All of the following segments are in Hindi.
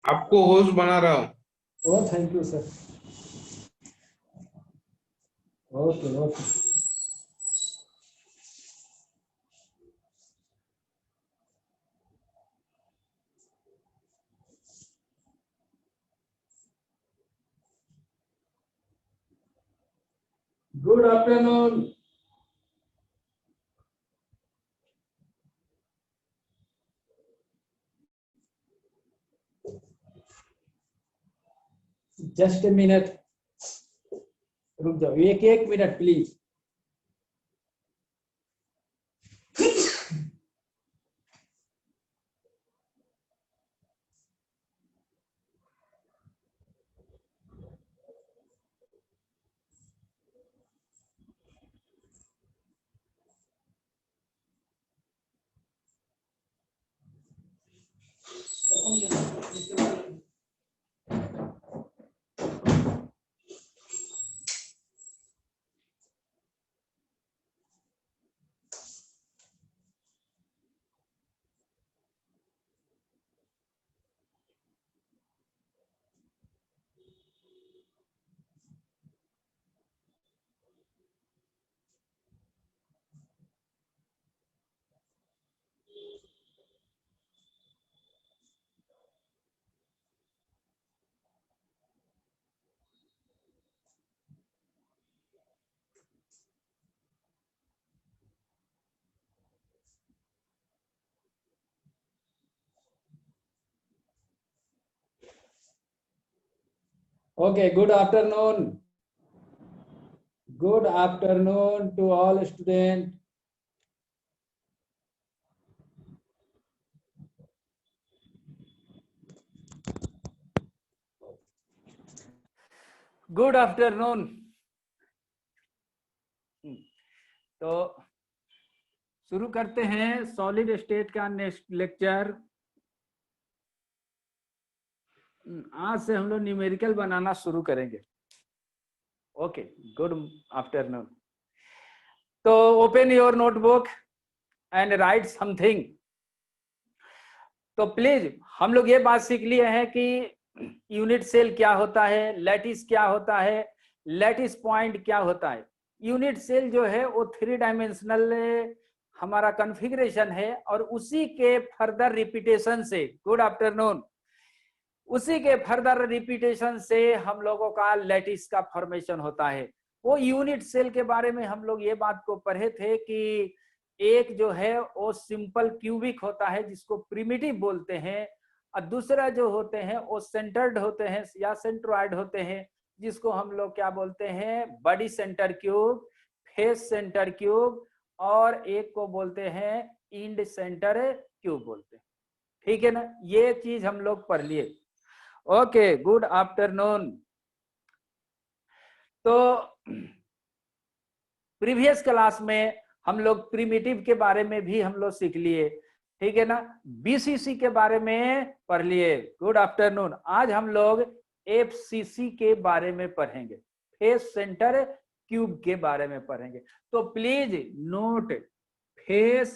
आपको होस्ट बना रहा हूँ। Oh thank you sir. Okay okay. Good afternoon. Just a minute, रुक जाओ, एक एक minute please. Okay, good afternoon. Good afternoon to all students. Good afternoon. तो शुरू करते हैं सॉलिड स्टेट का नेक्स्ट लेक्चर। आज से हम लोग न्यूमेरिकल बनाना शुरू करेंगे। Okay, good afternoon. तो open your notebook and write something. तो प्लीज हम लोग ये बात सीख लिए हैं कि यूनिट सेल क्या होता है, लैटिस क्या होता है, लैटिस पॉइंट क्या होता है। यूनिट सेल जो है वो 3 डायमेंशनल हमारा कॉन्फ़िगरेशन है और उसी के फर्दर रिपीटेशन से, गुड आफ्टरनून, उसी के फर्दर रिपीटेशन से हम लोगों का लैटिस का फॉर्मेशन होता है। वो यूनिट सेल के बारे में हम लोग ये बात को पढ़े थे कि एक जो है वो सिंपल क्यूबिक होता है जिसको प्रिमिटिव बोलते हैं, और दूसरा जो होते हैं वो सेंटर्ड होते हैं या सेंट्रोइड होते हैं जिसको हम लोग क्या बोलते हैं, body centre cube, face centre cube, और एक को बोलते हैं इंड सेंटर क्यूब बोलते हैं। ठीक है ना, ये चीज हम लोग पढ़ लिए। Okay, good afternoon. तो प्रीवियस क्लास में हम लोग प्रिमिटिव के बारे में भी हम लोग सीख लिए, ठीक है ना, बीसीसी के बारे में पढ़ लिए। Good afternoon. आज हम लोग एफसीसी के बारे में पढ़ेंगे, फेस सेंटर क्यूब के बारे में पढ़ेंगे। तो please note face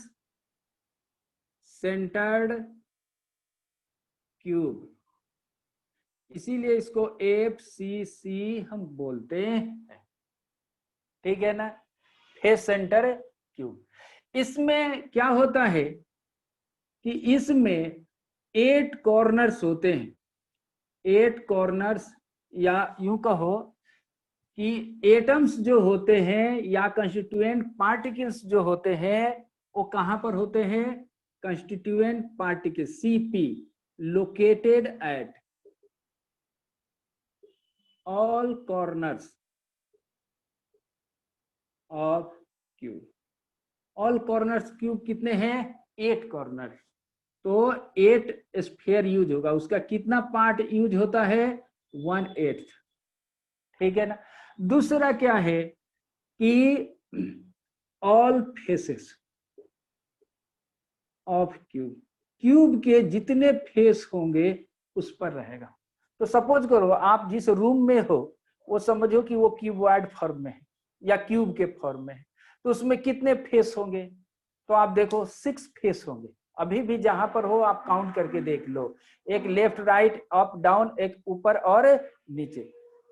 centred cube, इसीलिए इसको एफसीसी हम बोलते हैं, ठीक है ना, फेस सेंटर क्यूब। इसमें क्या होता है कि इसमें 8 कॉर्नर्स होते हैं, 8 कॉर्नर्स, या यूं कहो कि एटम्स जो होते हैं या कंस्टिट्यूएंट पार्टिकल्स जो होते हैं वो कहां पर होते हैं, constituent particle CP located at all corners of cube. All corners cube कितने हैं, 8 कॉर्नर। तो 8 स्फीयर यूज होगा, उसका कितना पार्ट यूज होता है, 1/8, ठीक है ना। दूसरा क्या है कि all faces of cube, cube के जितने फेस होंगे उस पर रहेगा। तो सपोज करो आप जिस रूम में हो वो समझो कि वो क्यूबॉइड फॉर्म में है या क्यूब के फॉर्म में है, तो उसमें कितने फेस होंगे, तो आप देखो 6 फेस होंगे। अभी भी जहां पर हो आप काउंट करके देख लो, एक लेफ्ट राइट अप डाउन, एक ऊपर और नीचे,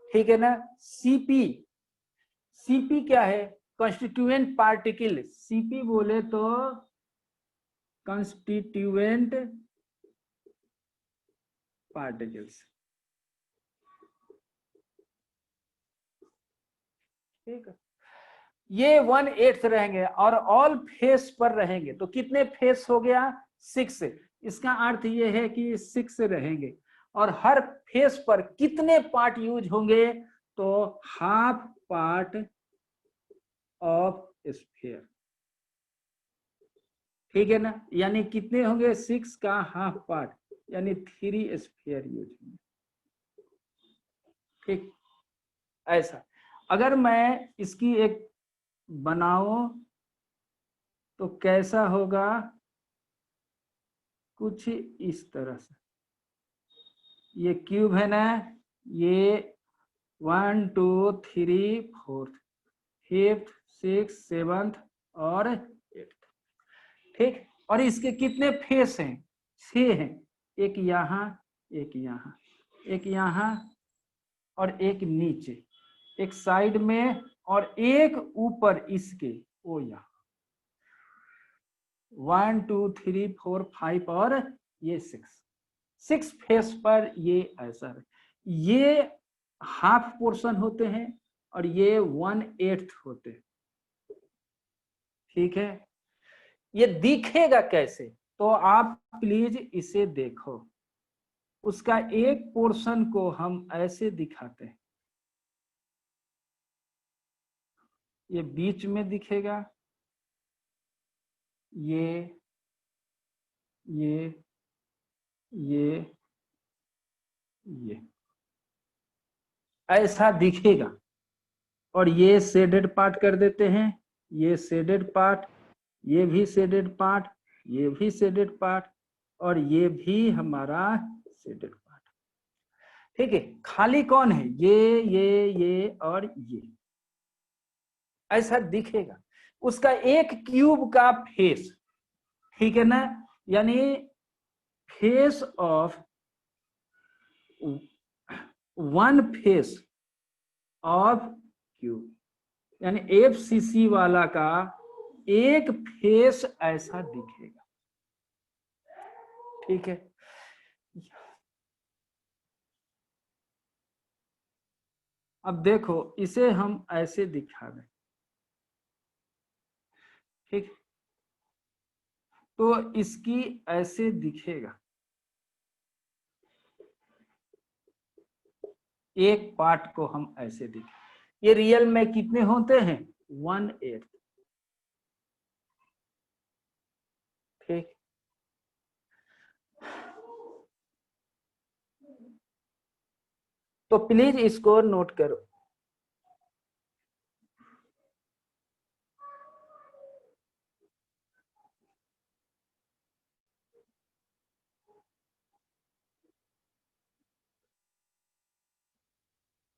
ठीक है ना। सीपी, सीपी क्या है? Constituent particle. सीपी बोले तो कॉन्स्टिट्यूएंट पार्टिकल्स, ठीक है। ये 1/8 रहेंगे और ऑल फेस पर रहेंगे, तो कितने फेस हो गया? 6। इसका अर्थ ये है कि 6 रहेंगे और हर फेस पर कितने पार्ट यूज होंगे? तो हाफ पार्ट ऑफ स्फीयर, ठीक है ना। यानी कितने होंगे? 6 का हाफ पार्ट, यानी 3 स्फीयर यूज होंगे, ठीक। ऐसा अगर मैं इसकी एक बनाऊं तो कैसा होगा? कुछ इस तरह से। ये क्यूब है ना, ये 1 2 3 4, 5th 6th 7th और 8th, ठीक। और इसके कितने फेस हैं? 6 हैं। एक यहाँ, एक यहाँ, एक यहाँ और एक नीचे, एक साइड में और एक ऊपर इसके, वो यहाँ 1 2 3 4 5 और ये 6 फेस पर ये ऐसा है। ये हाफ पोर्शन होते हैं और ये 1/8 होते हैं, ठीक है। ये दिखेगा कैसे? तो आप प्लीज इसे देखो। उसका एक पोर्शन को हम ऐसे दिखाते हैं, ये बीच में दिखेगा, ये ये ये ये ऐसा दिखेगा। और ये शेडेड पार्ट कर देते हैं, ये शेडेड पार्ट, ये भी शेडेड पार्ट, ये भी शेडेड पार्ट और ये भी हमारा शेडेड पार्ट, ठीक है। खाली कौन है? ये और ये, ऐसा दिखेगा। उसका एक क्यूब का फेस, ठीक है ना। यानी face of one face of cube, यानी एफसीसी वाला का एक फेस ऐसा दिखेगा, ठीक है। अब देखो इसे हम ऐसे दिखा रहे, ठीक। तो इसकी ऐसे दिखेगा, एक पार्ट को हम ऐसे दिखे। ये रियल में कितने होते हैं? 1/8, ठीक। तो प्लीज इसको नोट करो।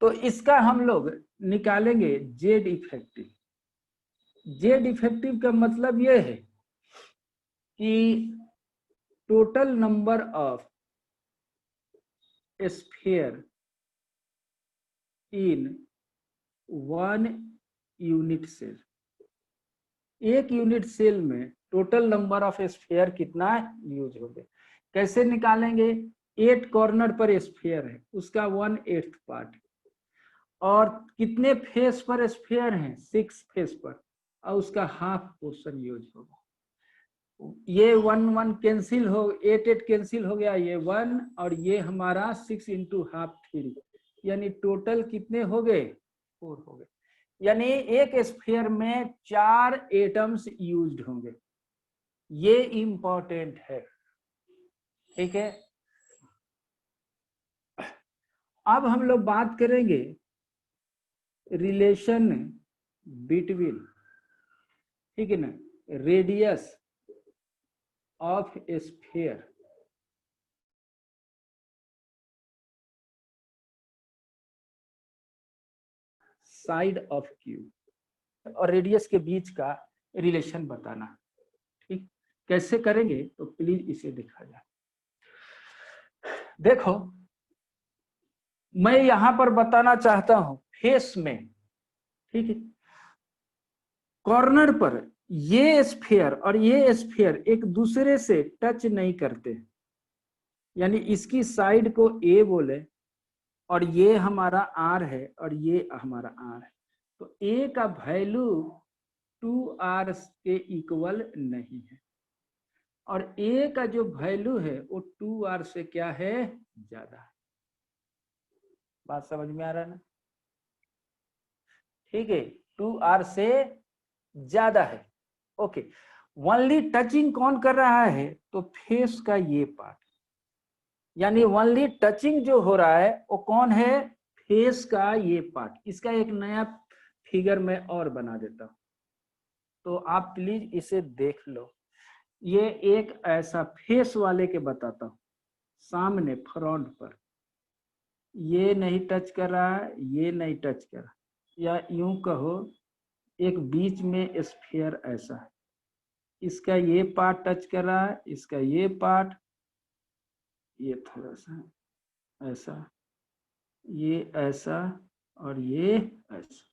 तो इसका हम लोग निकालेंगे जेड इफेक्टिव। जेड इफेक्टिव का मतलब यह है कि total number of sphere in 1 unit cell. एक यूनिट सेल में टोटल नंबर ऑफ स्फीयर कितना यूज हो गया? कैसे निकालेंगे? 8 कॉर्नर पर स्फीयर है, उसका 1/8 पार्ट, और कितने फेस पर स्फीयर हैं? 6 फेस पर, और उसका हाफ पोर्शन यूज होगा। ये 1 1 कैंसिल हो, 8 8 कैंसिल हो गया, ये 1 और ये हमारा 6 इंटू हाफ 3, यानी टोटल कितने हो गए? 4 हो गए। यानी एक स्फीयर में 4 एटम्स यूज्ड होंगे। ये इंपॉर्टेंट है, ठीक है। अब हम लोग बात करेंगे रिलेशन बिटवीन, ठीक है ना, radius of sphere side of cube और रेडियस के बीच का रिलेशन बताना, ठीक। कैसे करेंगे तो प्लीज इसे देखा जाए। देखो मैं यहां पर बताना चाहता हूं फेस में, ठीक है, कॉर्नर पर ये स्फीयर और ये स्फीयर एक दूसरे से टच नहीं करते, यानी इसकी साइड को ए बोले और ये हमारा आर है और ये हमारा आर है, तो ए का वैल्यू 2r के इक्वल नहीं है और ए का जो वैल्यू है वो 2r से क्या है, ज्यादा है। बात समझ में आ रहा है ना? ठीक है, 2r से ज्यादा है। ओके, ओनली टचिंग कौन कर रहा है, तो फेस का ये पार्ट, यानी ओनली टचिंग जो हो रहा है वो कौन है, फेस का ये पार्ट। इसका एक नया फिगर मैं और बना देता हूं, तो आप प्लीज इसे देख लो। ये एक ऐसा फेस वाले के बताता हूं, सामने फ्रंट पर ये नहीं टच कर रहा है, ये नहीं टच कर रहा, या यूं कहो एक बीच में स्फीयर ऐसा है, इसका ये पार्ट टच कर रहा है, इसका ये पार्ट, ये थोड़ा सा ऐसा, ये ऐसा और ये ऐसा।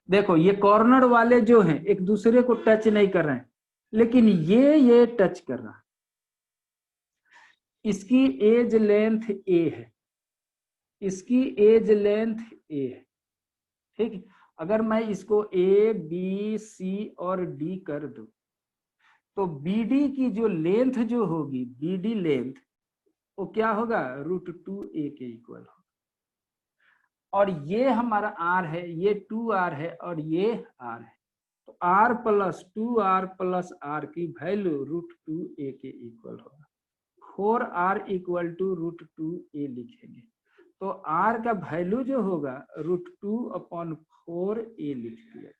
देखो ये कॉर्नर वाले जो हैं एक दूसरे को टच नहीं कर रहे हैं, लेकिन ये टच कर रहा है। इसकी एज लेंथ ए है, इसकी एज लेंथ ए है, ठीक है। अगर मैं इसको ए बी सी और डी कर दूं तो बीडी की जो लेंथ जो होगी, बीडी लेंथ, वो क्या होगा, √2a के इक्वल होगा। और ये हमारा आर है, ये 2r है और ये r है, तो r + 2r + r की वैल्यू √2a के इक्वल होगा। 4r = √2a लिखेंगे, तो r का वैल्यू जो होगा √2/4a लिख दिया।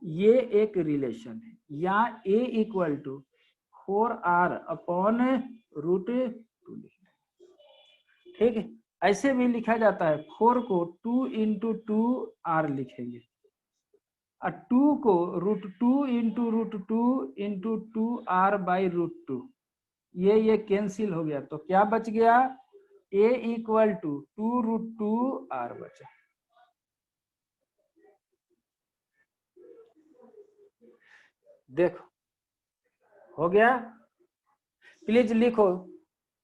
ये एक रिलेशन है, या a = 4r/√2 लिखना, ठीक है। ऐसे भी लिखा जाता है, 4 को 2 × 2r लिखेंगे और 2 को √2 × √2 × 2r/√2, ये कैंसिल हो गया, तो क्या बच गया, a = 2√2r बचा। देखो हो गया, प्लीज लिखो,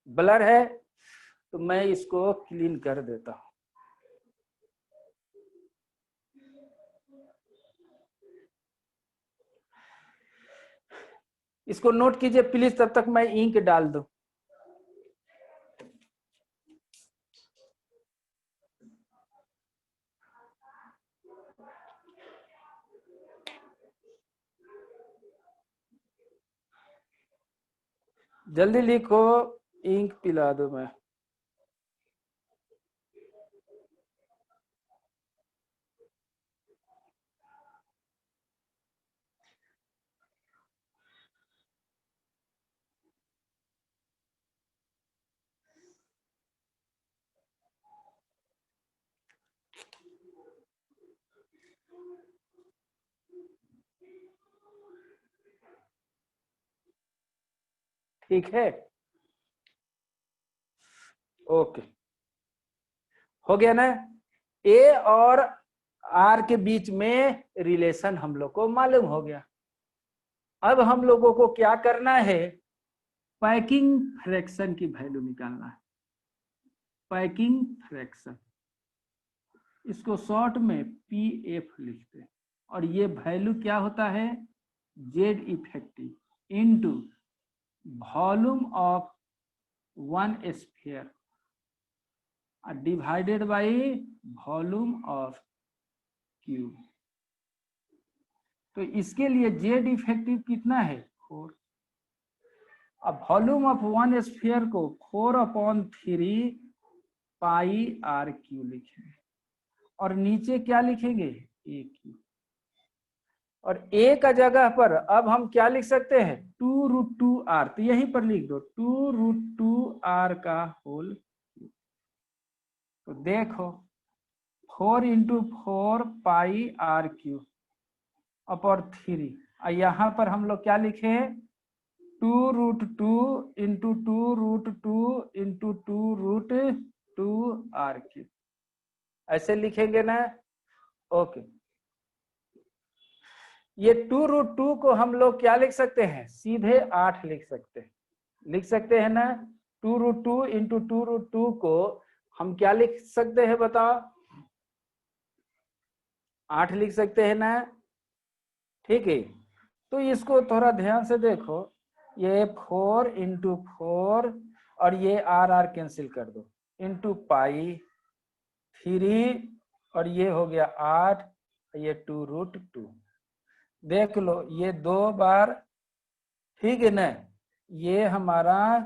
ब्लर है तो मैं इसको क्लीन कर देता हूं। इसको नोट कीजिए प्लीज, तब तक मैं इंक डाल दूं। जल्दी लिखो, इंक पिला दो मैं। ठीक है, ओके, हो गया ना। ए और आर के बीच में रिलेशन हम लोग को मालूम हो गया। अब हम लोगों को क्या करना है, पैकिंग फ्रैक्शन की वैल्यू निकालना है। पैकिंग फ्रैक्शन, इसको शॉर्ट में पीएफ लिखते हैं, और ये वैल्यू क्या होता है, Z effective into volume of one sphere divided by volume of cube. तो इसके लिए जेड इफेक्टिव कितना है, 4। अब वॉल्यूम ऑफ वन स्फीयर को 4/3 πr³ लिखेंगे, और नीचे क्या लिखेंगे, a³। और a का जगह पर अब हम क्या लिख सकते हैं, 2√2r, तो यहीं पर लिख दो 2√2r का होल। तो देखो 4 × 4 πr³ / 3, और यहां पर हम लोग क्या लिखे, 2√2 इंटू 2√2 इंटू 2√2r3 ऐसे लिखेंगे ना। ओके, ये 2√2 को हम लोग क्या लिख सकते हैं, सीधे 8 लिख सकते हैं ना। 2√2 इंटू 2√2 को हम क्या लिख सकते हैं बताओ, 8 लिख सकते हैं ना। ठीक है, तो इसको थोड़ा ध्यान से देखो, ये 4 इंटू 4 और ये आर कैंसिल कर दो, इंटू पाई 3 और ये हो गया 8, ये 2√2 देख लो, ये 2 बार, ठीक है ना, ये हमारा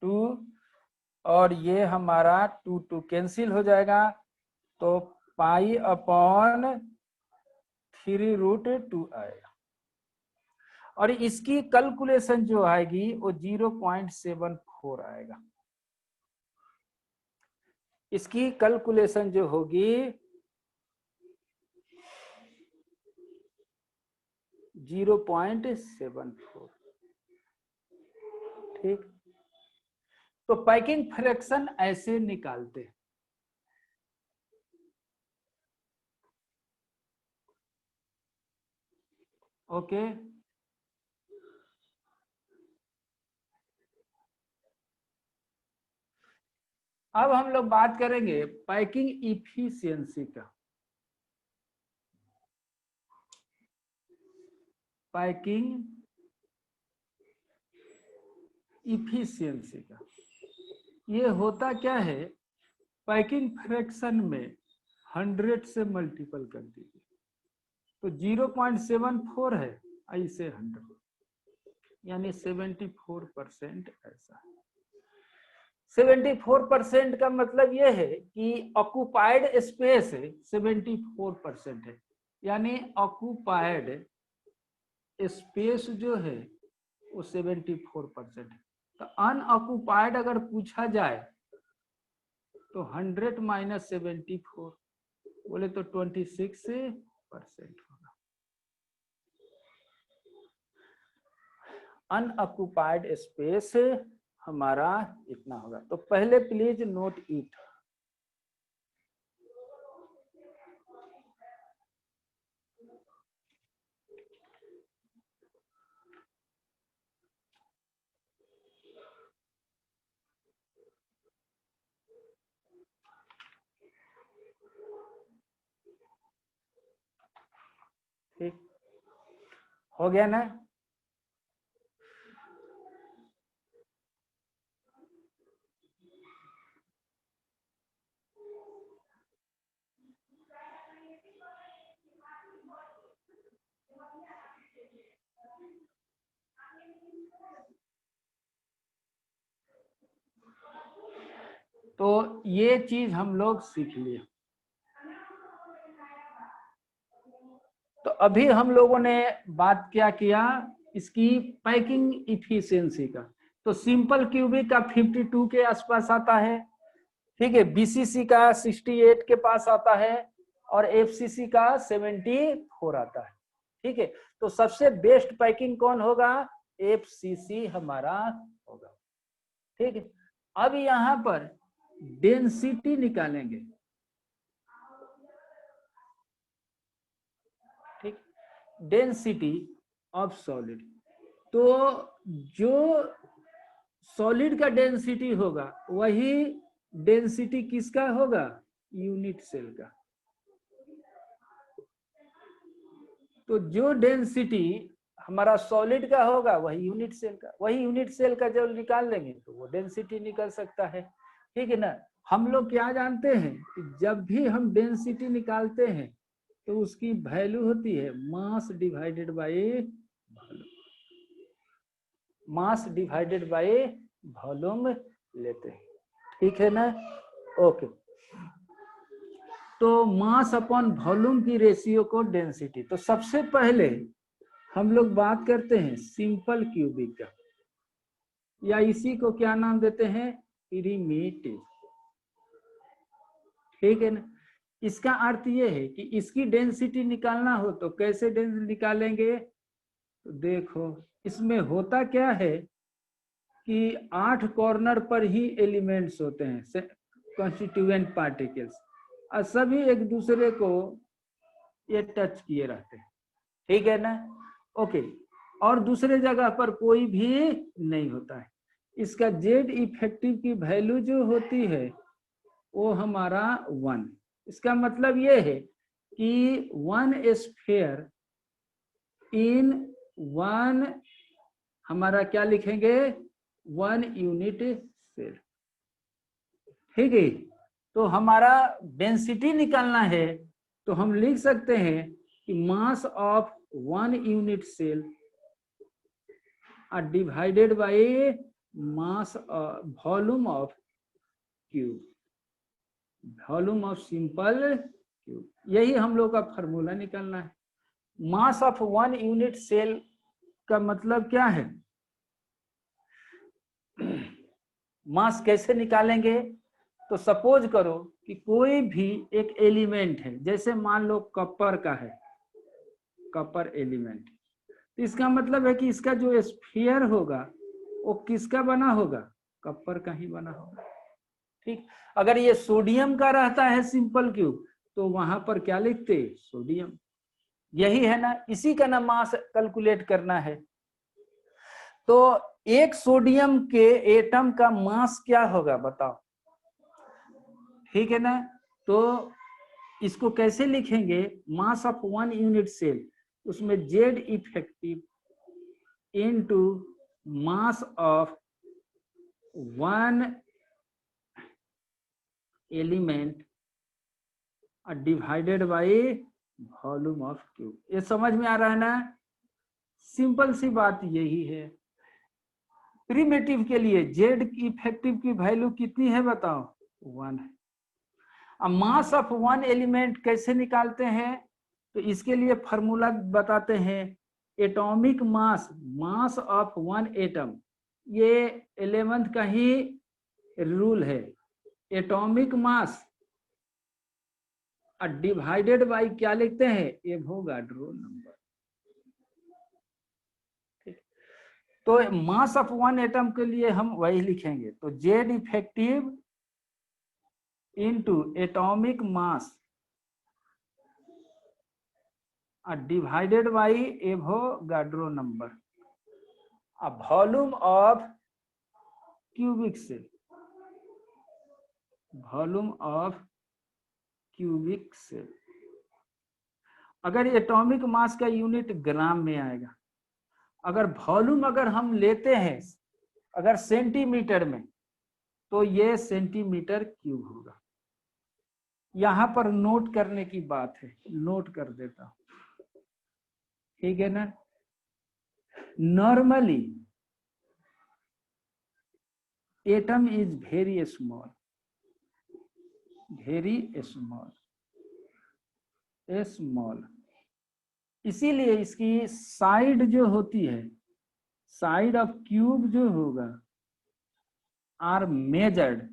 2 और ये हमारा 2 कैंसिल हो जाएगा, तो पाई अपॉन 3√2 आएगा। और इसकी कैलकुलेशन जो आएगी वो 0.74 आएगा। इसकी कैलकुलेशन जो होगी 0.74। ठीक, तो पैकिंग फ्रैक्शन ऐसे निकालते हैं। ओके, अब हम लोग बात करेंगे पैकिंग इफिशियंसी का। पैकिंग इफिशियंसी का ये होता क्या है, पैकिंग फ्रैक्शन में 100 से मल्टीपल कर दीजिए, तो 0.74 है, ऐसे 100 यानी 74% ऐसा है। 74% का मतलब ये है कि ऑक्युपाइड स्पेस 74% है, यानी ऑक्युपाइड स्पेस जो है वो 74% है। तो अनऑक्युपाइड अगर पूछा जाए तो 100 माइनस 74 बोले तो 26% होगा। अनऑक्युपाइड स्पेस हमारा इतना होगा। तो पहले प्लीज नोट इट। ठीक, हो गया ना। तो ये चीज हम लोग सीख लिए। तो अभी हम लोगों ने बात क्या किया, इसकी पैकिंग इफिशियंसी का। तो सिंपल क्यूबिक का 52 के आसपास आता है, ठीक है, बीसीसी का 68 के पास आता है और एफसीसी का 74 आता है। ठीक है, तो सबसे बेस्ट पैकिंग कौन होगा, एफसीसी हमारा होगा। ठीक है, अब यहां पर डेंसिटी निकालेंगे। ठीक, डेंसिटी ऑफ सॉलिड। तो जो सॉलिड का डेंसिटी होगा वही डेंसिटी किसका होगा, यूनिट सेल का। तो जो डेंसिटी हमारा सॉलिड का होगा वही यूनिट सेल का, वही यूनिट सेल का जब निकाल लेंगे तो वो डेंसिटी निकल सकता है। ठीक है ना। हम लोग क्या जानते हैं कि जब भी हम डेंसिटी निकालते हैं तो उसकी वैल्यू होती है मास divided by volume. Mass divided by volume लेते हैं, ठीक है ना। ओके, तो मास अपॉन वॉल्यूम की रेशियो को डेंसिटी। तो सबसे पहले हम लोग बात करते हैं सिंपल क्यूबिक का, या इसी को क्या नाम देते हैं, प्रिमिटिव। ठीक है ना। इसका अर्थ ये है कि इसकी डेंसिटी निकालना हो तो कैसे निकालेंगे, तो देखो इसमें होता क्या है कि 8 कॉर्नर पर ही एलिमेंट्स होते हैं, कॉन्स्टिट्यूएंट पार्टिकल्स, और सभी एक दूसरे को ये टच किए रहते हैं, ठीक है ना। ओके, और दूसरे जगह पर कोई भी नहीं होता है। इसका जेड इफेक्टिव की वैल्यू जो होती है वो हमारा 1। इसका मतलब ये है कि 1 स्फीयर इन 1, हमारा क्या लिखेंगे, 1 यूनिट सेल, ठीक है। तो हमारा डेंसिटी निकालना है तो हम लिख सकते हैं कि mass of 1 unit cell are divided by mass volume of cube, volume of simple cube. यही हम लोग का फॉर्मूला निकालना है। मास ऑफ 1 यूनिट सेल का मतलब क्या है, मास कैसे निकालेंगे, तो सपोज करो कि कोई भी एक एलिमेंट है, जैसे मान लो कॉपर का है, कॉपर एलिमेंट, तो इसका मतलब है कि इसका जो स्फीयर होगा वो किसका बना होगा, कॉपर का ही बना होगा, ठीक। अगर ये सोडियम का रहता है सिंपल क्यूब तो वहां पर क्या लिखते, सोडियम। यही है ना, इसी का ना मास कैलकुलेट करना है। तो एक सोडियम के एटम का मास क्या होगा बताओ, ठीक है ना। तो इसको कैसे लिखेंगे, मास ऑफ 1 यूनिट सेल, उसमें Z effective into mass of 1 element divided by volume of cube. ये समझ में आ रहा है ना, सिंपल सी बात यही है। प्रिमिटिव के लिए जेड की इफेक्टिव की वैल्यू कितनी है बताओ, 1 है। अब मास ऑफ 1 एलिमेंट कैसे निकालते हैं, तो इसके लिए फॉर्मूला बताते हैं, atomic mass, mass of 1 atom, ये 11th का ही रूल है। एटॉमिक मास डिवाइडेड बाय क्या लिखते हैं, एवोगाड्रो नंबर, ठीक। तो मास ऑफ 1 एटम के लिए हम वही लिखेंगे, तो Z effective into atomic mass divided by Avogadro number, volume of cubic cell, volume of cubic cell. अगर एटॉमिक मास का यूनिट ग्राम में आएगा, अगर वॉल्यूम अगर हम लेते हैं अगर सेंटीमीटर में, तो ये सेंटीमीटर क्यूब होगा। यहां पर नोट करने की बात है, नोट कर देता हूं, ठीक है ना। Normally atom is very small, very small, small, इसीलिए इसकी साइड जो होती है, साइड ऑफ क्यूब जो होगा आर मेजर्ड,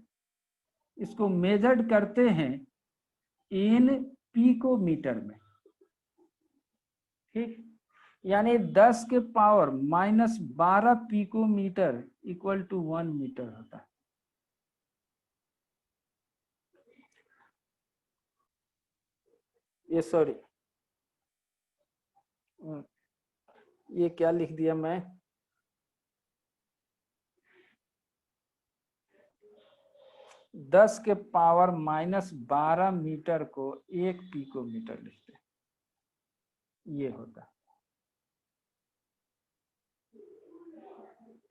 इसको मेजर्ड करते हैं इन पिकोमीटर में, ठीक। यानी 10 के power -12 picometre equal to 1 metre होता है। ये सॉरी, ये क्या लिख दिया मैं, दस के पावर -12 मीटर को 1 पिकोमीटर लिखते हैं, ये होता है,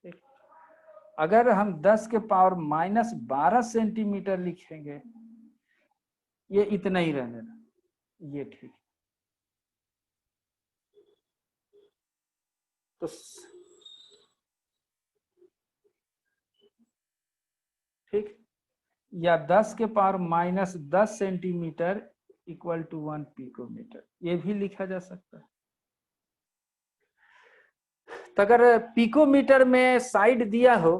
ठीक। अगर हम 10 के पावर -12 सेंटीमीटर लिखेंगे, ये इतना ही रहने देना, ये ठीक। तो ठीक, या 10 के power -10 centimetre equal to 1 picometre, ये भी लिखा जा सकता है। तो अगर पिकोमीटर में साइड दिया हो,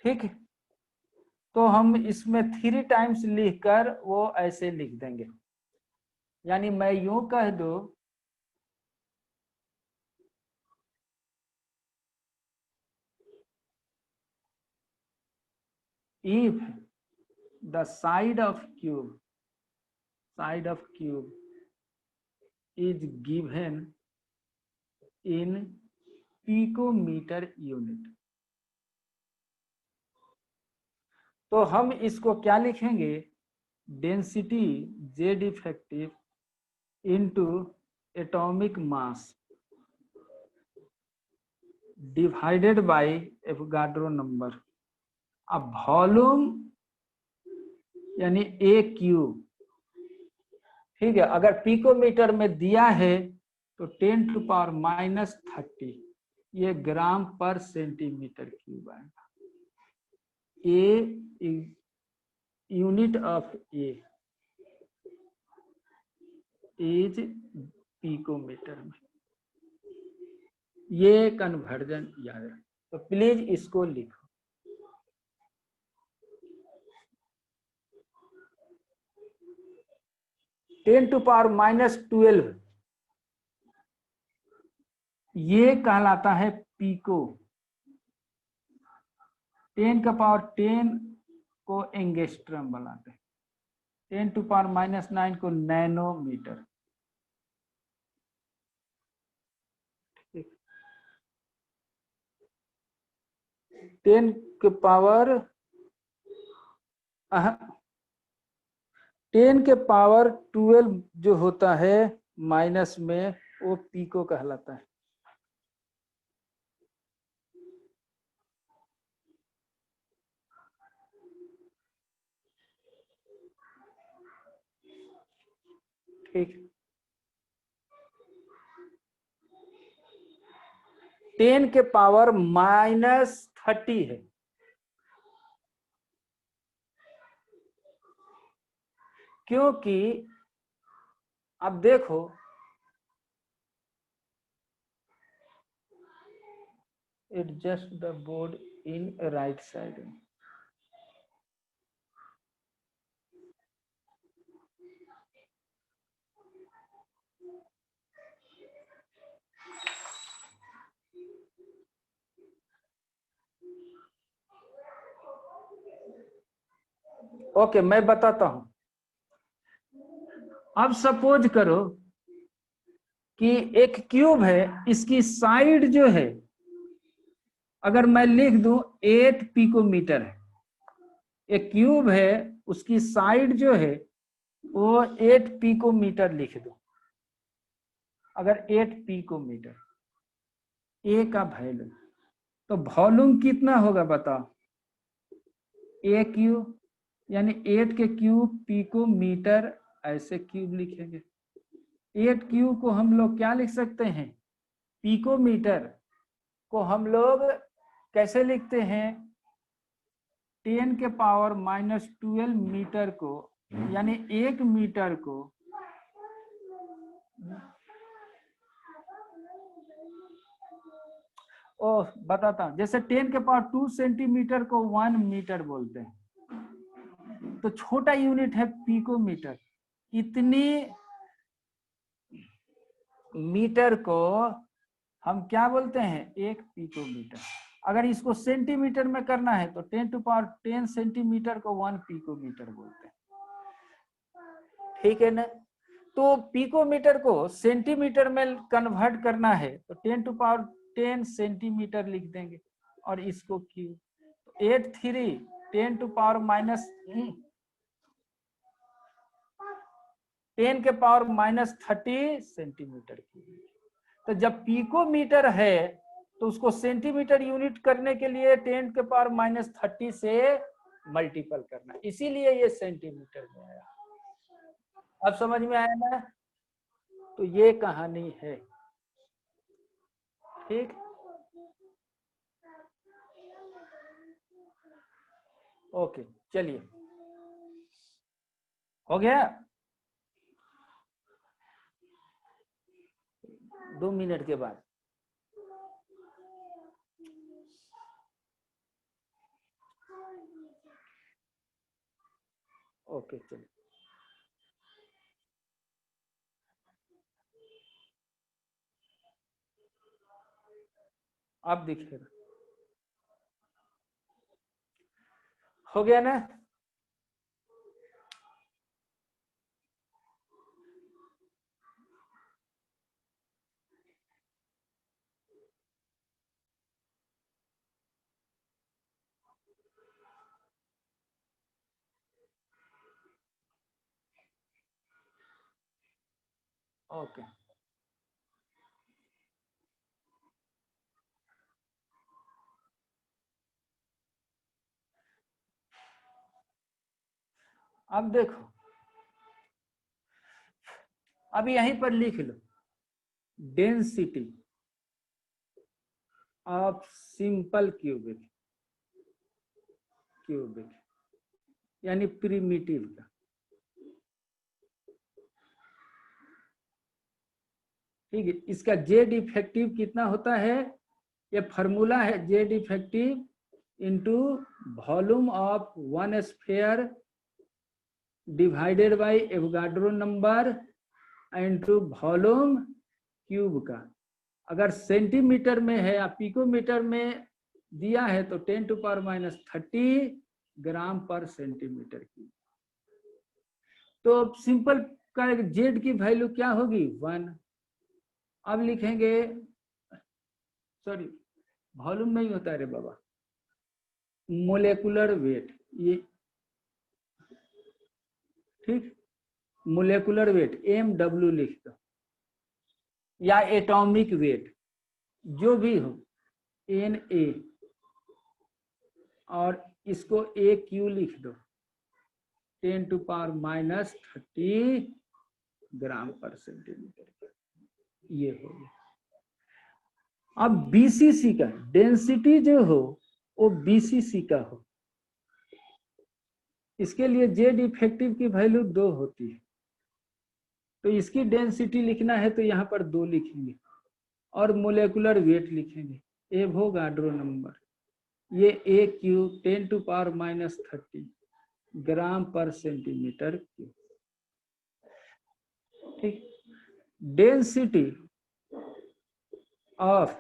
ठीक, तो हम इसमें 3 टाइम्स लिखकर वो ऐसे लिख देंगे। यानी मैं यूं कह दूं if the side of cube is given in picometer unit, तो हम इसको क्या लिखेंगे, density Z effective into atomic mass divided by Avogadro number. अब वॉल्यूम यानी ए क्यूब, ठीक है, अगर पिकोमीटर में दिया है तो 10⁻⁻30 ये ग्राम पर सेंटीमीटर क्यूब आएगा। A unit of a is picometre में, ये कन्वर्जन याद है, तो प्लीज इसको लिखो। (10⁻12) ये कहलाता है पीको। 10⁻10 को एंगस्ट्रम बनाते हैं, 10⁻⁹ को नैनोमीटर। 10⁻12 जो होता है माइनस में, वो पीको कहलाता है। ठीक, 10⁻⁻30 है, क्योंकि अब देखो adjust the board in right side. Okay, मैं बताता हूं। अब सपोज करो कि एक क्यूब है, इसकी साइड जो है, अगर मैं लिख दूं 8 पिकोमीटर है, एक क्यूब है उसकी साइड जो है वो 8 पिकोमीटर लिख दो। अगर 8 पिकोमीटर ए का वैल्यू, तो वॉल्यूम कितना होगा बताओ, ए क्यूब, यानी 8 के क्यूब पिकोमीटर, ऐसे क्यूब लिखेंगे। 8 क्यूब को हम लोग क्या लिख सकते हैं, पिकोमीटर को हम लोग कैसे लिखते हैं, 10⁻⁻12 मीटर को, यानी 1 मीटर को बताता हूं, जैसे 10⁻2 सेंटीमीटर को 1 मीटर बोलते हैं, तो छोटा यूनिट है पिकोमीटर। इतनी मीटर को हम क्या बोलते हैं, 1 पिकोमीटर। अगर इसको सेंटीमीटर में करना है तो 10⁻10 सेंटीमीटर को 1 पिकोमीटर बोलते हैं, ठीक है ना। तो पिकोमीटर को सेंटीमीटर में कन्वर्ट करना है तो 10⁻10 सेंटीमीटर लिख देंगे, और इसको क्यूब, 8 3 10⁻30 सेंटीमीटर क्यूब। तो जब पिकोमीटर है तो उसको सेंटीमीटर यूनिट करने के लिए 10⁻30 से मल्टीपल करना, इसीलिए ये सेंटीमीटर में आया। अब समझ में आया ना, तो ये कहानी है, ठीक। ओके, चलिए, हो गया। 2 मिनट के बाद ओके, चलिए। अब दिखेगा, हो गया ना? ओके अब देखो, अब यहीं पर लिख low density of simple cubic यानी प्रिमिटिव का। ठीक है, इसका जेड इफेक्टिव कितना होता है? ये फॉर्मूला है, Z effective into volume of one sphere divided by Avogadro number into volume cube का। अगर सेंटीमीटर में है या पिकोमीटर में दिया है तो 10⁻³ ग्राम पर सेंटीमीटर क्यूब। तो सिंपल का जेड की वैल्यू क्या होगी? 1। अब लिखेंगे, सॉरी वॉल्यूम नहीं होता रे बाबा, मोलेकुलर वेट, ये ठीक, मोलेकुलर वेट MW लिख दो, या एटॉमिक वेट जो भी हो Na, और इसको AQ लिख दो 10⁻³ ग्राम पर सेंटीमीटर। ये हो गया। अब BCC का डेंसिटी जो हो वो BCC का हो, इसके लिए जेड इफेक्टिव की वैल्यू 2 होती है, तो इसकी डेंसिटी लिखना है तो यहाँ पर 2 लिखेंगे और मोलेकुलर वेट लिखेंगे, एवोगाड्रो नंबर, ये AQ 10⁻³ ग्राम पर सेंटीमीटर क्यूब। ठीक, डेंसिटी ऑफ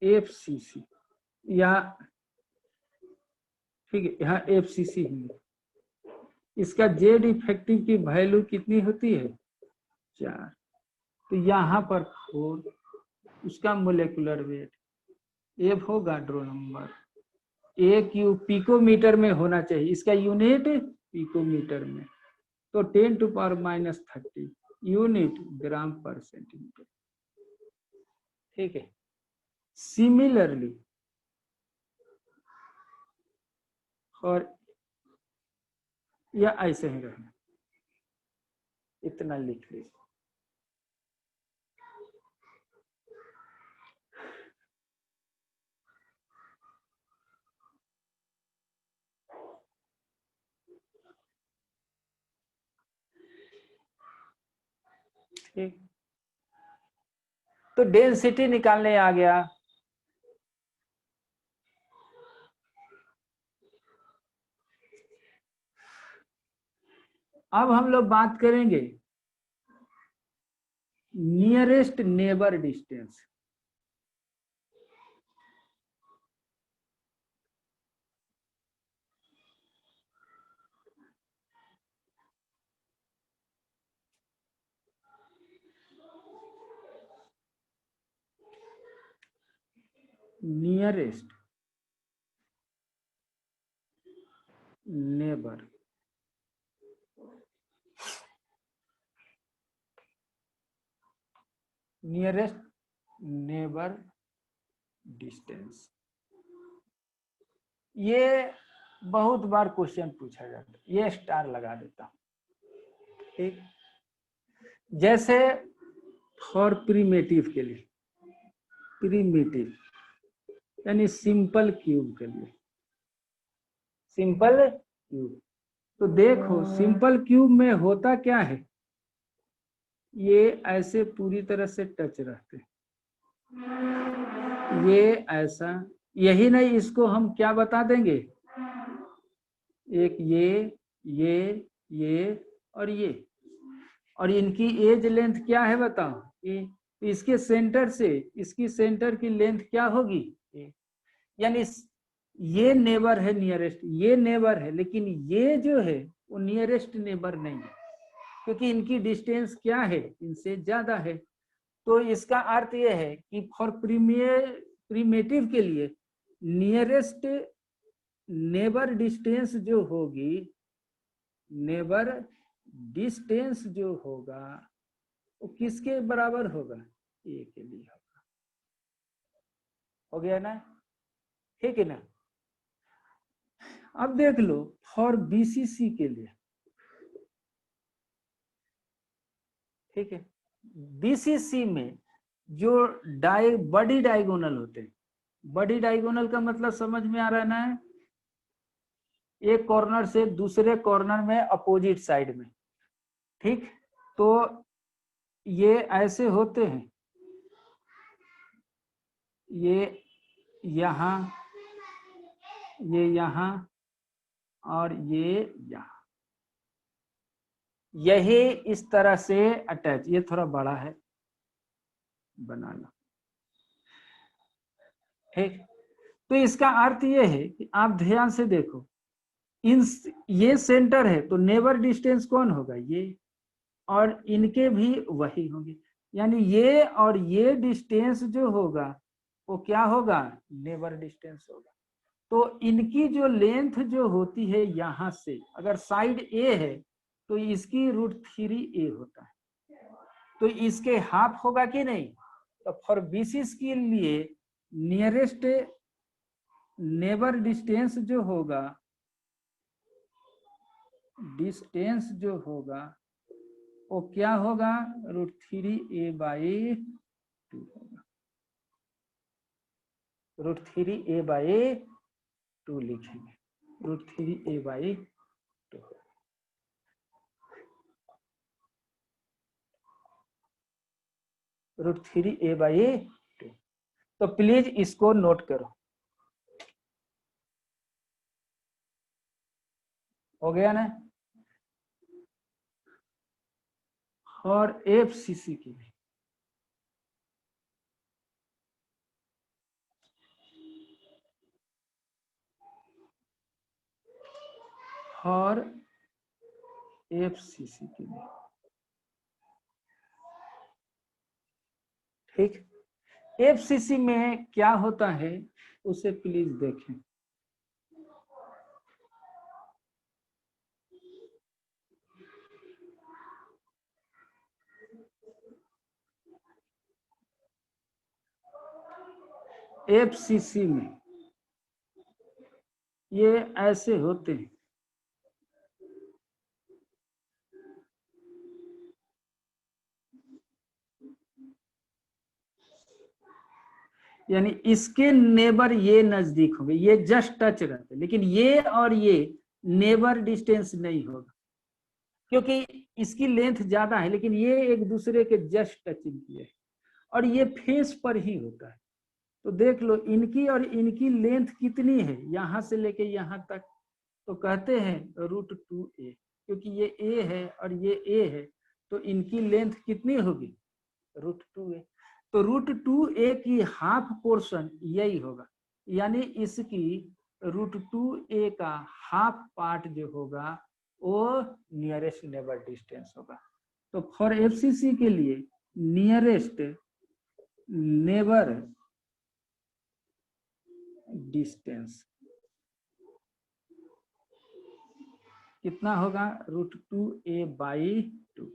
FCC, या ठीक है यहाँ FCC है, इसका जेड इफेक्टिव की वैल्यू कितनी होती है? 4। तो यहाँ पर 4, उसका molecular weight Avogadro number AQ picometre में होना चाहिए, इसका यूनिट पिकोमीटर में, तो 10⁻³ यूनिट ग्राम पर सेंटीमीटर। ठीक है, सिमिलरली और या ऐसे ही रहना, इतना लिख लीजिए। ठीक, तो डेंसिटी निकालने आ गया। अब हम लोग बात करेंगे nearest neighbour distance. Nearest neighbour, nearest neighbour distance, ये बहुत बार क्वेश्चन पूछा जाता है, ये स्टार लगा देता हूं। ठीक, जैसे फॉर प्रिमिटिव के लिए, प्रिमिटिव यानी सिंपल क्यूब के लिए, सिंपल क्यूब, तो देखो सिंपल क्यूब में होता क्या है, ये ऐसे पूरी तरह से टच रहते, ये ऐसा, यही नहीं, इसको हम क्या बता देंगे, एक ये और ये, और इनकी एज लेंथ क्या है बताओ, इसके सेंटर से इसकी सेंटर की लेंथ क्या होगी, यानी ये नेबर है नियरेस्ट, ये नेबर है, लेकिन ये जो है वो नियरेस्ट नेबर नहीं है, क्योंकि इनकी डिस्टेंस क्या है, इनसे ज्यादा है। तो इसका अर्थ यह है कि फॉर प्रीमेटिव के लिए नियरेस्ट नेबर डिस्टेंस जो होगी, नेबर डिस्टेंस जो होगा वो किसके बराबर होगा, ए के लिए होगा। हो गया ना, ठीक है ना। अब देख लो फॉर बीसीसी के लिए, ठीक है, बीसीसी में जो बड़ी डायगोनल होते हैं, बड़ी डायगोनल का मतलब समझ में आ रहा है ना, एक कॉर्नर से दूसरे कॉर्नर में अपोजिट साइड में, ठीक। तो ये ऐसे होते हैं, ये यहाँ, ये यहाँ और ये यहाँ, यही इस तरह से अटैच, ये थोड़ा बड़ा है बनाना, ठीक। तो इसका अर्थ ये है कि आप ध्यान से देखो, इन ये सेंटर है तो नेबर डिस्टेंस कौन होगा, ये, और इनके भी वही होंगे, यानी ये और ये डिस्टेंस जो होगा वो क्या होगा, नेबर डिस्टेंस होगा। तो इनकी जो लेंथ जो होती है यहां से, अगर साइड ए है तो इसकी √3a होता है, तो इसके हाफ होगा कि नहीं। तो फॉर बीसीस के लिए नियरेस्ट नेबर डिस्टेंस जो होगा, डिस्टेंस जो होगा वो क्या होगा, √3a/2 होगा, √3a/2 लिखेंगे, √3a/2, √3a/2। तो प्लीज इसको नोट करो। हो गया ना। और एफसीसी के लिए और एफसीसी के लिए, ठीक। एफसीसी में क्या होता है उसे प्लीज देखें। एफसीसी में ये ऐसे होते हैं, यानी इसके नेबर ये नजदीक होंगे, ये जस्ट टच रहते, लेकिन ये और ये नेबर डिस्टेंस नहीं होगा, क्योंकि इसकी लेंथ ज्यादा है, लेकिन ये एक दूसरे के जस्ट टचिंग किए है, और ये फेस पर ही होता है। तो देख लो इनकी और इनकी लेंथ कितनी है, यहां से लेके यहां तक, तो कहते हैं √2a, क्योंकि ये a है और ये a है, तो इनकी लेंथ कितनी होगी, √2a। तो √2a की हाफ पोर्शन यही होगा, यानी इसकी √2a का हाफ पार्ट जो होगा वो नियरेस्ट नेबर डिस्टेंस होगा। तो फॉर एफसीसी के लिए नियरेस्ट नेबर डिस्टेंस कितना होगा, √2a/2,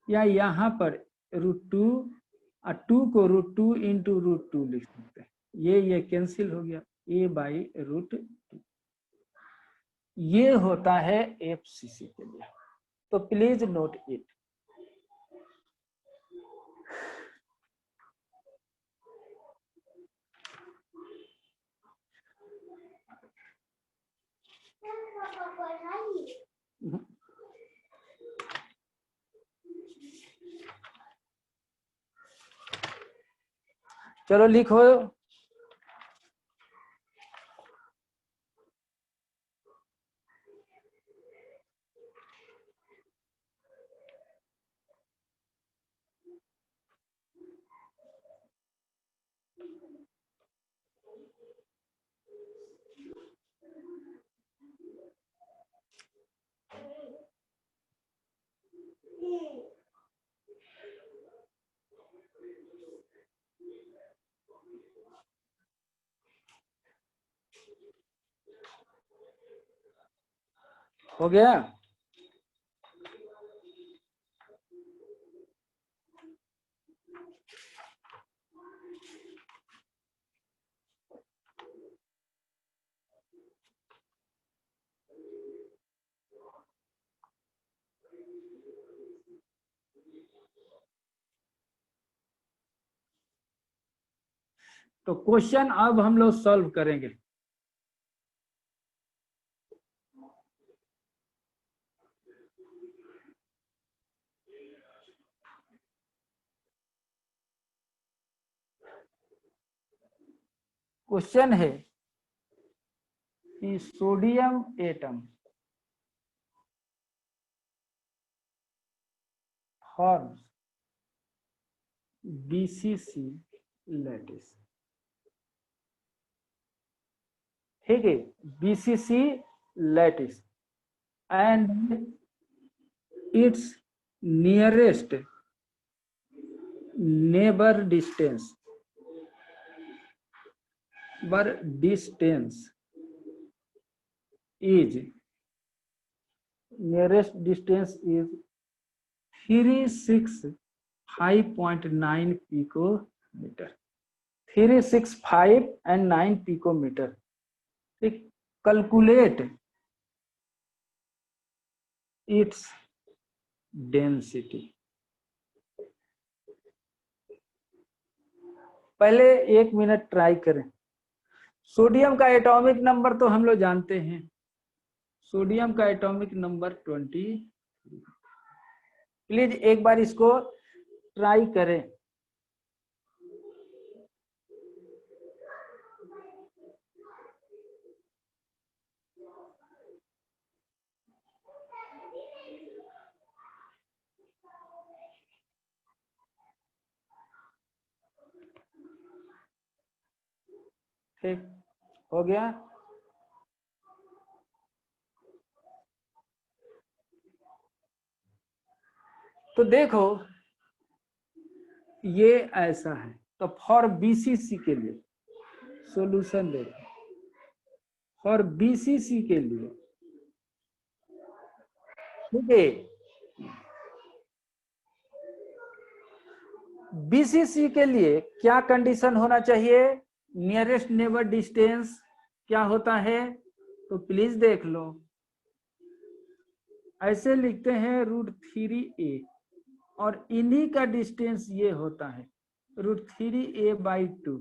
या यहाँ पर √2 और 2 को √2 × √2 लिख सकते हैं, ये कैंसिल हो गया, a/√2। ये होता है एफसीसी के लिए। तो प्लीज नोट इट। चलो लिखो। हो गया? तो क्वेश्चन अब हम लोग सॉल्व करेंगे। क्वेश्चन है कि sodium atom forms BCC lattice. ठीक है, BCC lattice and it's nearest neighbour distance is nearest distance is 365.9 picometer, 365 and 9 picometer. ठीक, calculate its density. पहले 1 मिनट ट्राई करें। सोडियम का एटॉमिक नंबर तो हम लोग जानते हैं, सोडियम का एटॉमिक नंबर 20। प्लीज एक बार इसको ट्राई करें। ठीक, हो गया? तो देखो ये ऐसा है। तो फॉर बीसीसी के लिए सॉल्यूशन देखो, फॉर बीसीसी के लिए, ठीक है, बीसीसी के लिए क्या कंडीशन होना चाहिए? नियरेस्ट नेबर डिस्टेंस क्या होता है? तो प्लीज देख लो, ऐसे लिखते हैं √3a और इन्हीं का डिस्टेंस ये होता है √3a/2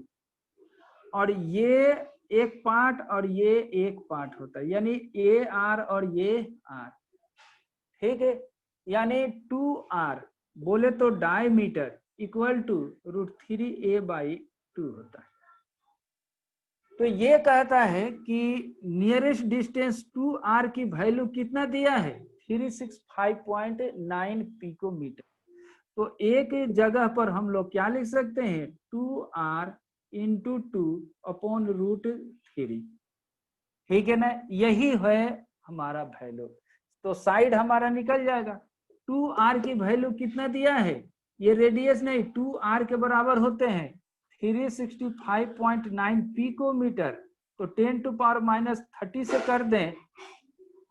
और ये एक पार्ट और ये एक पार्ट होता है, यानी ए आर और ये आर। ठीक है, यानी 2r बोले तो डायमीटर इक्वल टू √3a/2 होता है। तो ये कहता है कि नियरेस्ट डिस्टेंस 2r की वैल्यू कितना दिया है? 365.9 पिकोमीटर। तो एक जगह पर हम लोग क्या लिख सकते हैं? 2r × 2/√3। ठीक है ना, यही है हमारा वैल्यू। तो साइड हमारा निकल जाएगा। 2r की वैल्यू कितना दिया है? ये रेडियस नहीं, 2r के बराबर होते हैं 365.9 पिकोमीटर। तो 10⁻³ से कर दें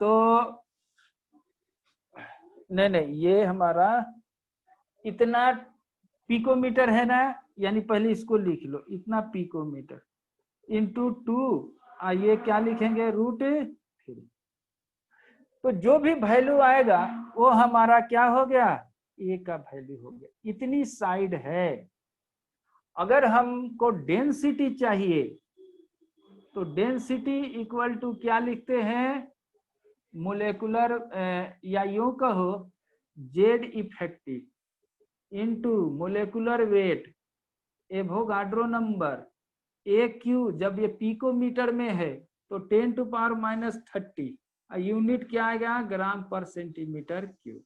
तो नहीं, ये हमारा इतना पिकोमीटर है ना, यानी पहले इसको लिख लो, इतना पिकोमीटर × 2, ये क्या लिखेंगे? √3। तो जो भी वैल्यू आएगा वो हमारा क्या हो गया? ए का वैल्यू हो गया। इतनी साइड है। अगर हमको डेंसिटी चाहिए तो डेंसिटी इक्वल टू क्या लिखते हैं? मोलेकुलर या यूं कहो Z effective into molecular weight Avogadro number AQ, जब ये पिकोमीटर में है तो 10⁻³ यूनिट क्या आएगा? ग्राम/सेंटीमीटर²।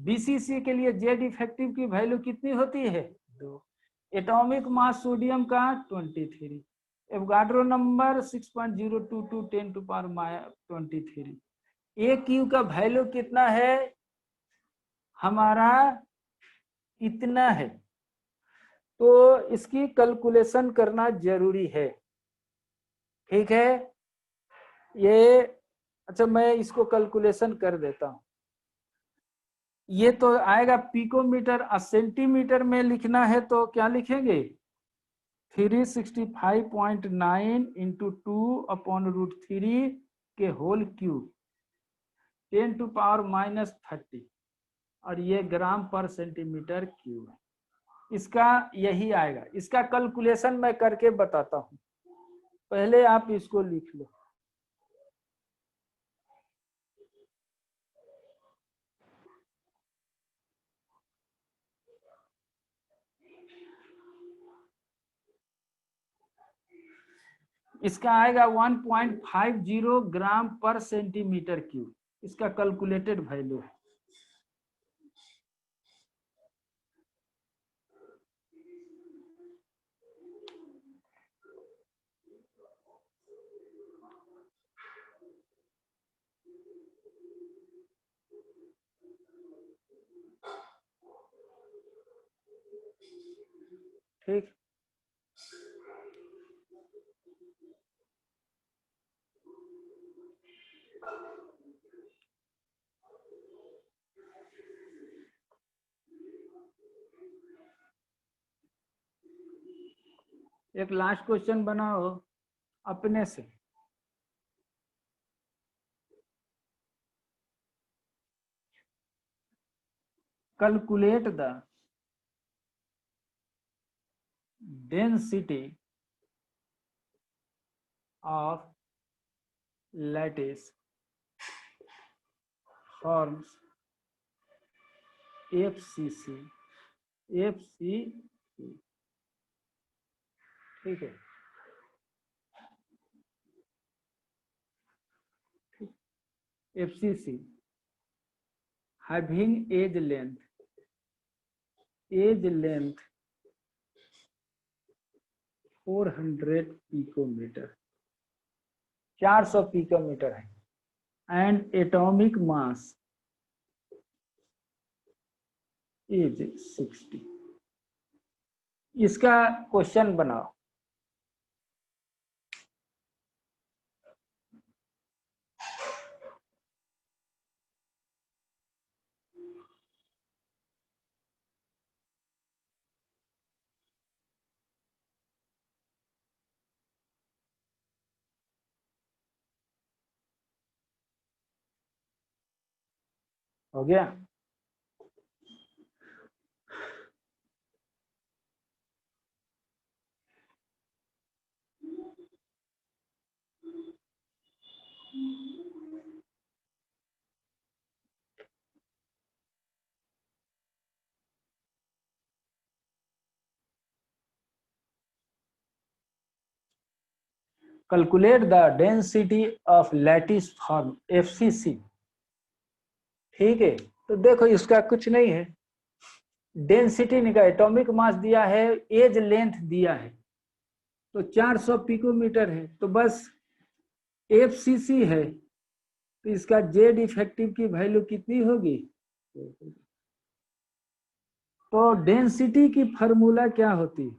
बीसीसी के लिए जेड इफेक्टिव की वैल्यू कितनी होती है? 2। एटॉमिक मास सोडियम का 23, एवोगाड्रो नंबर 6.022 10⁻23। AQ का वैल्यू कितना है? हमारा इतना है, तो इसकी कैलकुलेशन करना जरूरी है। ठीक है, ये अच्छा मैं इसको कैलकुलेशन कर देता हूं। ये तो आएगा पिकोमीटर, सेंटीमीटर में लिखना है तो क्या लिखेंगे 365.9 इंटू 2/√3 के होल क्यूब 10⁻⁻30 और ये ग्राम पर सेंटीमीटर क्यूब है। इसका यही आएगा। इसका कैलकुलेशन मैं करके बताता हूं, पहले आप इसको लिख लो। इसका आएगा 1.50 ग्राम पर सेंटीमीटर क्यूब, इसका कैलकुलेटेड वैल्यू है। ठीक, एक लास्ट क्वेश्चन बनाओ अपने से। Calculate the density of lattice forms FCC। ठीक है, FCC having edge length 400 picometre, 400 picometre है, एंड एटॉमिक मास इज 60। इसका क्वेश्चन बनाओ। हो गया? Calculate the density of lattice form FCC। ठीक है, तो देखो इसका कुछ नहीं है, डेंसिटी निकाल, एटॉमिक मास दिया है, एज लेंथ दिया है, तो 400 पिकोमीटर है, तो बस FCC है, तो इसका जेड इफेक्टिव की वैल्यू कितनी होगी? तो डेंसिटी की फॉर्मूला क्या होती है?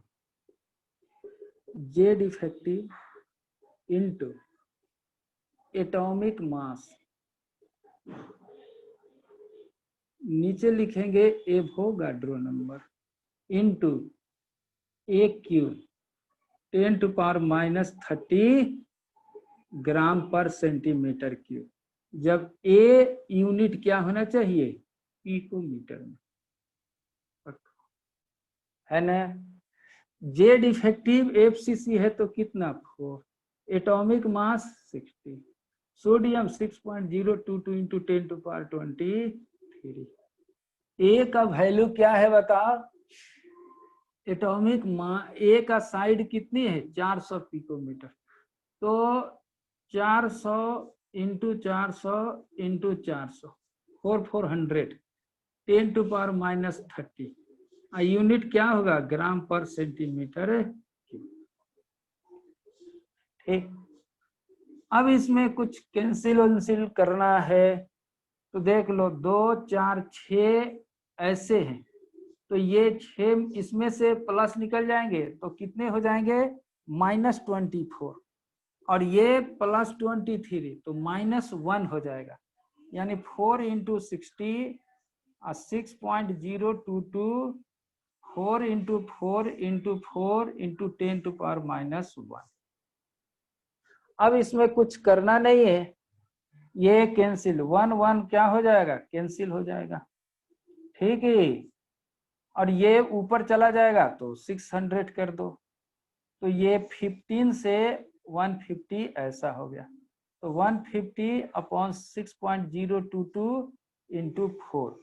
Z effective into atomic mass, नीचे लिखेंगे एवोगाड्रो नंबर, इंटू AQ 10⁻⁻30 ग्राम पर सेंटीमीटर क्यूब। जब A यूनिट क्या होना चाहिए? पिकोमीटर में, है ना? जेड इफेक्टिव FCC है तो कितना? 4, एटॉमिक मास 60, सोडियम 6.022 इंटू 10⁻23। ए का वैल्यू क्या है बताओ? एटॉमिक मास ए का साइड कितनी है? 400 पिकोमीटर, तो 400 इंटू 400 इंटू 400 400 10⁻⁻30, यूनिट क्या होगा? ग्राम पर सेंटीमीटर क्यूब। ठीक, अब इसमें कुछ कैंसिल करना है, तो देख लो 2 4 6 ऐसे हैं, तो ये 6 इसमें से प्लस निकल जाएंगे तो कितने हो जाएंगे -24, और ये +23 तो -1 हो जाएगा, यानी 4 × 60 6.022 4 × 4 × 4 × 10⁻⁻1। अब इसमें कुछ करना नहीं है, ये कैंसिल 1 1 क्या हो जाएगा, कैंसिल हो जाएगा, ठीक है। और ये ऊपर चला जाएगा तो 600 कर दो, तो ये 15 से 150 ऐसा हो गया, तो 150/6.022 × 4,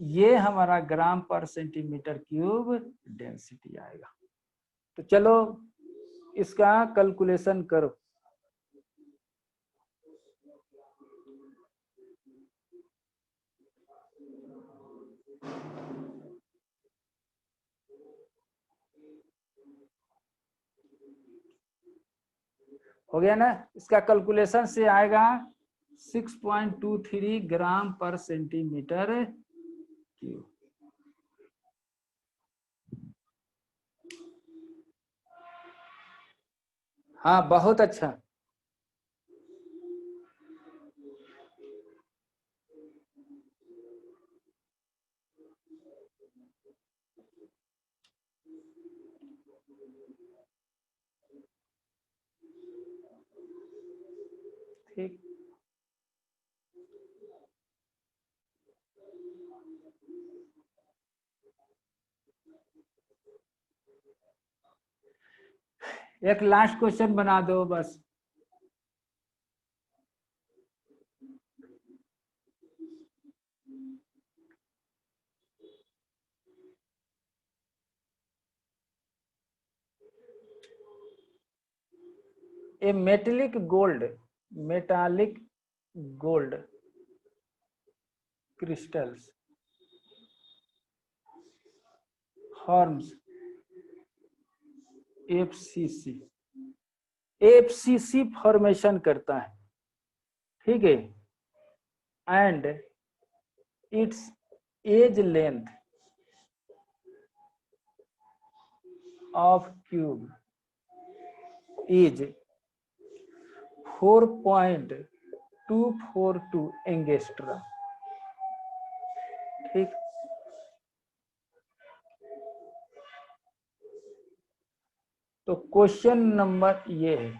ये हमारा ग्राम पर सेंटीमीटर क्यूब डेंसिटी आएगा। तो चलो इसका कैलकुलेशन करो। हो गया ना, इसका कैलकुलेशन से आएगा 6.23 ग्राम पर सेंटीमीटर क्यूब। हाँ बहुत अच्छा। ठीक, एक लास्ट क्वेश्चन बना दो बस। A metallic gold crystals forms FCC formation करता है, ठीक है, and its edge length of cube is 4.242 angstrom, ठीक। तो क्वेश्चन नंबर ये है,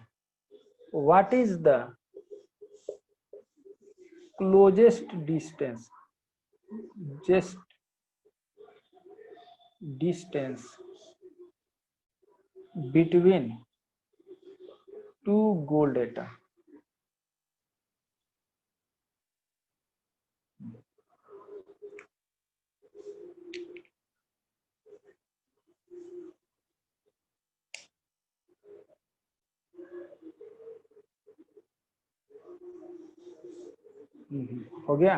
what is the closest distance between two gold atom. हो गया।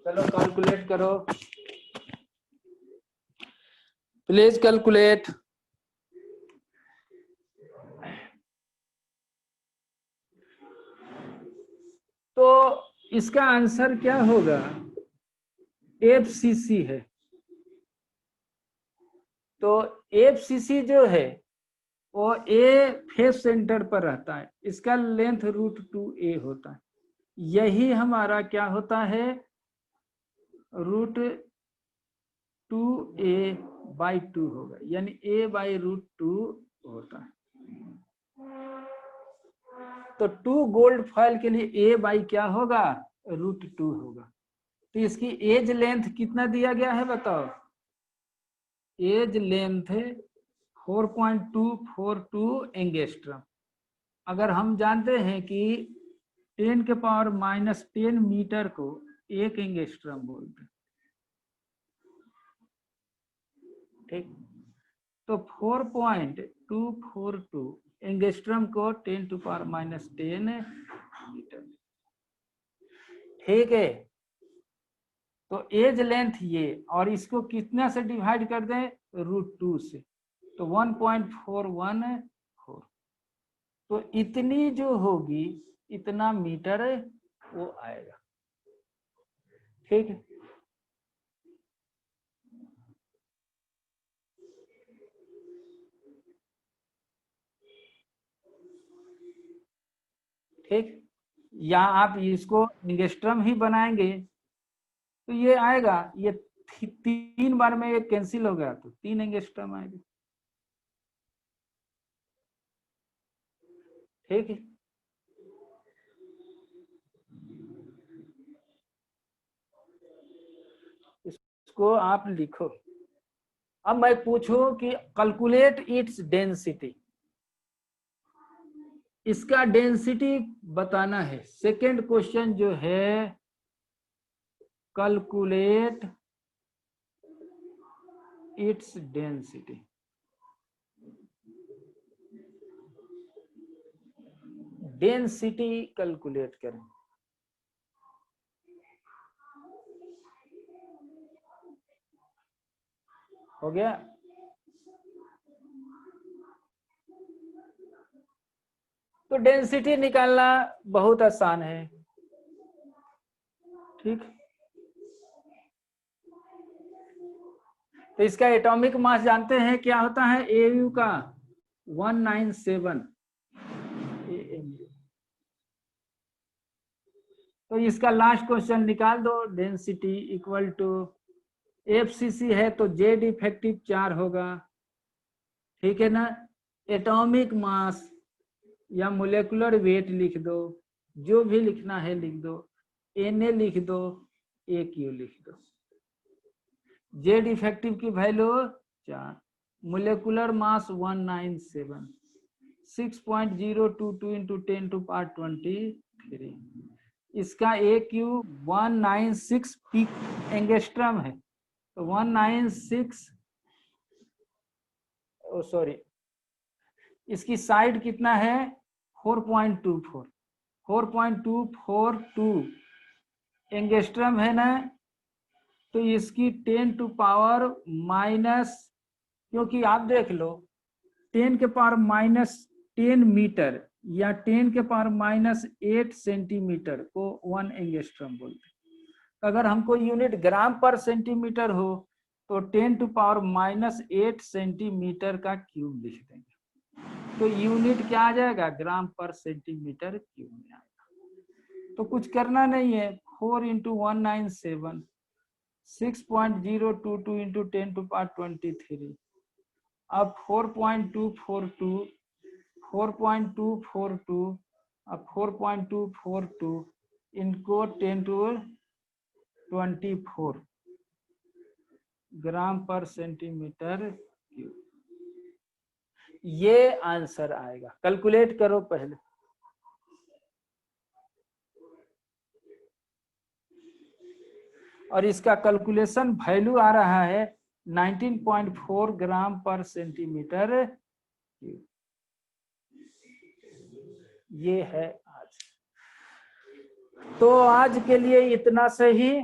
चलो कैलकुलेट करो, प्लीज कैलकुलेट। तो इसका आंसर क्या होगा, एफसीसी है। तो एफसीसी जो है वो ए फेस सेंटर पर रहता है, इसका लेंथ √2a होता है, यही हमारा क्या होता है √2a/2 होगा, यानी a/√2 होता है। तो 2 गोल्ड फॉइल के लिए a/ क्या होगा √2 होगा। तो इसकी एज लेंथ कितना दिया गया है बताओ, एज लेंथ 4.242 एंगस्ट्रॉम। अगर हम जानते हैं कि 10⁻⁻10 मीटर को 1 एंगस्ट्रॉम बोलते हैं, ठीक। तो 4.242 एंगस्ट्रॉम को 10⁻⁻10 मीटर, ठीक है। तो एज लेंथ ये, और इसको कितना से डिवाइड कर दें √2 से, तो 1.414, तो इतनी जो होगी इतना मीटर वो आएगा। ठीक है, ठीक। या आप इसको एंगस्ट्रम ही बनाएंगे तो ये आएगा, ये 3 बार में ये कैंसिल हो गया तो 3 एंगस्ट्रम आएगा। ठीक है, इसको आप लिखो। अब मैं पूछूं कि कैलकुलेट इट्स डेंसिटी, इसका डेंसिटी बताना है। सेकंड क्वेश्चन जो है calculate its density. Density calculate करें। हो गया? तो डेंसिटी निकालना बहुत आसान है। ठीक, तो इसका एटॉमिक मास जानते हैं क्या होता है? एयू का 197 AMU। तो इसका लास्ट क्वेश्चन निकाल दो। डेंसिटी इक्वल टू FCC है तो जेड इफेक्टिव 4 होगा। ठीक है ना? एटॉमिक मास या मोलेकुलर वेट लिख दो, जो भी लिखना है लिख दो। Na लिख दो, AQ लिख दो। जेड इफेक्टिव की वैल्यू 4, मोलेकुलर मास 197, 6.022 इंटू 10⁻23। इसका AQ 196 पीक एंगस्ट्रम है, तो 196 सॉरी, इसकी साइड कितना है? 4.24, 4.242 एंगस्ट्रम है ना। तो इसकी 10⁻⁻, क्योंकि आप देख लो 10⁻⁻10 मीटर या 10⁻⁻8 सेंटीमीटर को 1 एंगस्ट्रम बोलते हैं। अगर हमको यूनिट ग्राम पर सेंटीमीटर हो तो 10⁻⁻8 सेंटीमीटर का क्यूब लिख देंगे, तो यूनिट क्या आ जाएगा? ग्राम पर सेंटीमीटर क्यूब में आएगा। तो कुछ करना नहीं है, 4 इंटू 197, 6.022 इंटू 10⁻23। अब 4.242, 4.242, अब 4.242 इनको 10⁻24 ग्राम पर सेंटीमीटर क्यूब। ये आंसर आएगा। कैलकुलेट करो पहले। और इसका कैलकुलेशन वैल्यू आ रहा है 19.4 ग्राम पर सेंटीमीटर क्यूब। ये है आज। तो आज के लिए इतना सही।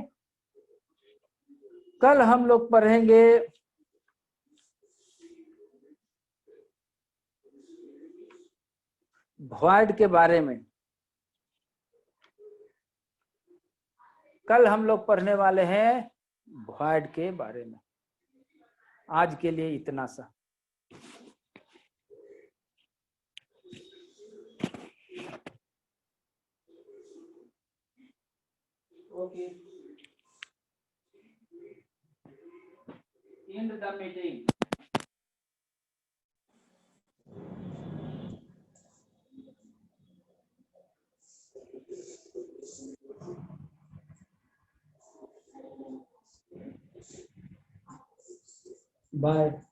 कल हम लोग पढ़ेंगे वॉइड के बारे में। कल हम लोग पढ़ने वाले हैं वॉइड के बारे में। आज के लिए इतना सा। Okay, end the meeting. Bye.